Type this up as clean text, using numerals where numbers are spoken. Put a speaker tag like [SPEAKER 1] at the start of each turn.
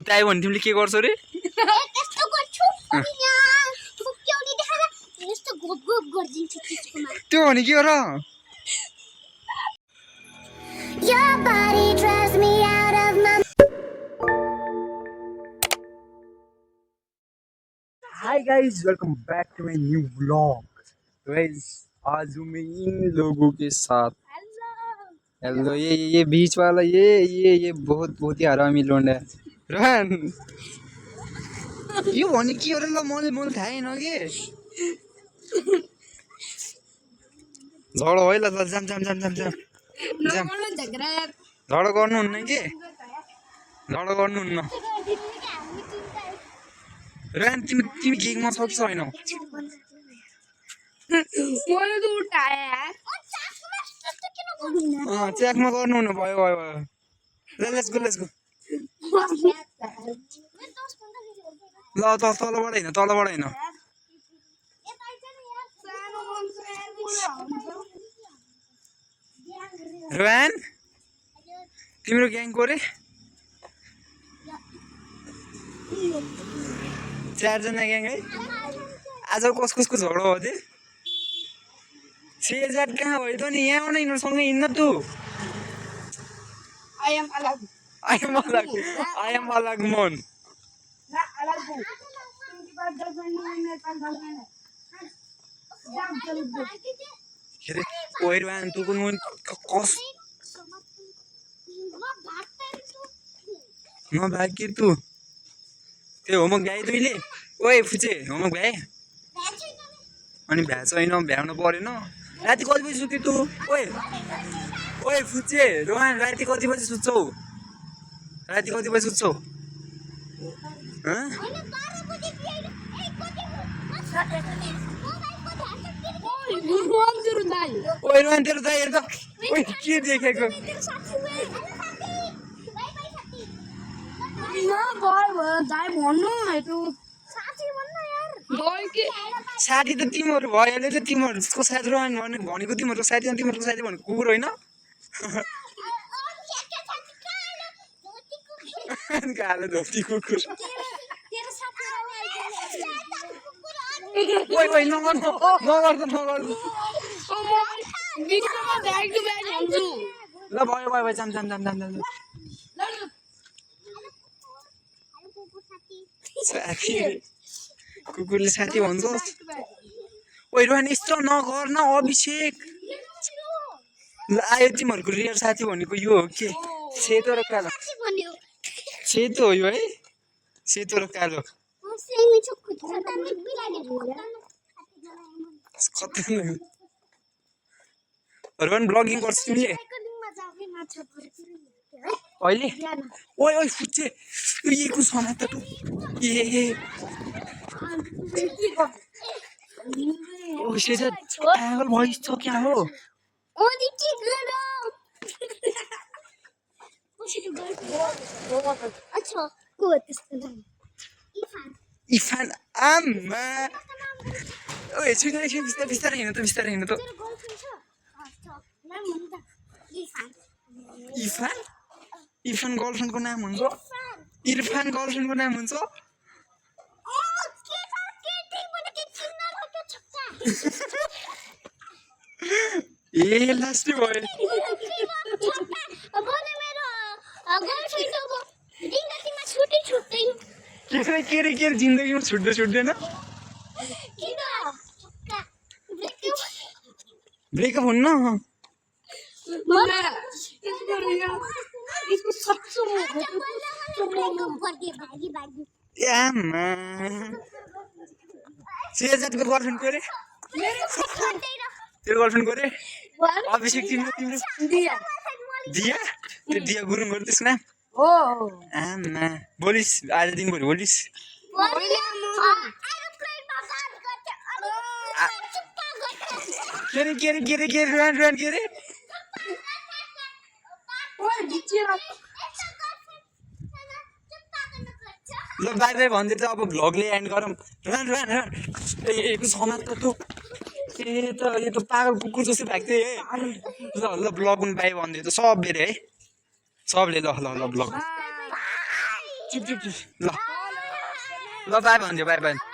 [SPEAKER 1] त्यही भने तिमीले के गर्छौ रे
[SPEAKER 2] यस्तो गर्छु अनि यहाँ फुक्क्याउने देखाएर यस्तो गोप गोप गर्दिन्छु त्यसकोमा
[SPEAKER 1] त्यो भने के हो र
[SPEAKER 2] Your body drives me out of my
[SPEAKER 1] hi guys welcome back to my new vlog guys आज हूँ मैं इन लोगों के साथ हेलो ये बीच वाला ये बहुत ही हरामी लोंडा है रोहन यो भने के हो र ल मैले थाहा छैन के झगडा होइन ल जाम झगडा गर्नुहुन्न के झगडा गर्नुहुन्न रोहन तिमी गेममा छौ कि छैनौ
[SPEAKER 2] मैले त उठाए यार
[SPEAKER 1] च्याकमा गर्नुहुन्न भयो लेट्स गो ल तलबाट हैन रोहन तिम्रो ग्याङ को रे 4 जना ग्याङ है आज कसको झगडा हो त्यो सेजाट कहाँ भयो त नि यहाँ आउन यिनीहरूसँग हिँड्न तँ I am अलग मन ओइरवान तू कुन कस न बाकी तू त्यो होमवर्क भ्याए तैँले ओए फुचे होमवर्क भ्याए अनि भ्या छैन भ्याउनु परेन राति कति बजी सुत्यो तँ ओए फुचे रोहन राति कति बजी सुत्छौ ओए रोहन तेरो दाइ हेर त ओए के देखेको साथी त तिमीहरू भइहाल्यो त तिमीहरूको साथी रोहन भनेको तिमीहरूको साथी भनेको कुकुर होइन कालो धोती कुकुर ओइ नगर्नु ल भयो जाम साथी कुकुरले साथी भन्छ ओइ रोहन यस्तो नगर न अभिषेक ल आयो तिमीहरूको रियल साथी भनेको यो हो के सेतो र कालो सेतो हो यो है सेतो र कालो रोहन ब्लगिङ गर्छ तिमीले अहिले ओइ फुच्चे यो समाज त ए ओ सेजा पागल भइस छ क्या हो इफान आम्मा ओए बिस्तारै हिँड्नु त इरफान गर्लफ्रेन्डको नाम हुन्छ ए लास्टै भयो के जिन्दगीमा छुट्दैन ब्रेकअप हुन्न सेजातको गर्लफ्रेन्ड को रे तेरो गर्लफ्रेन्ड को रे अभिषेक तिम्रो दिया गुरुङ हो त्यसको नाम आमा बोलिस आज दिनभरि बोलिस के रे रोहन के रे ल बाई भन्दै त अब भ्लगले एन्ड गरौँ रोहन एक समाज त तँ यो त पागल कुकुर जस्तो भएको थियो ल ब्लग पनि बाई भन्दै त सबले रे है सबले ल ब्लग चुप चुप चुप ल ल बाई भन्दियो बाई बाई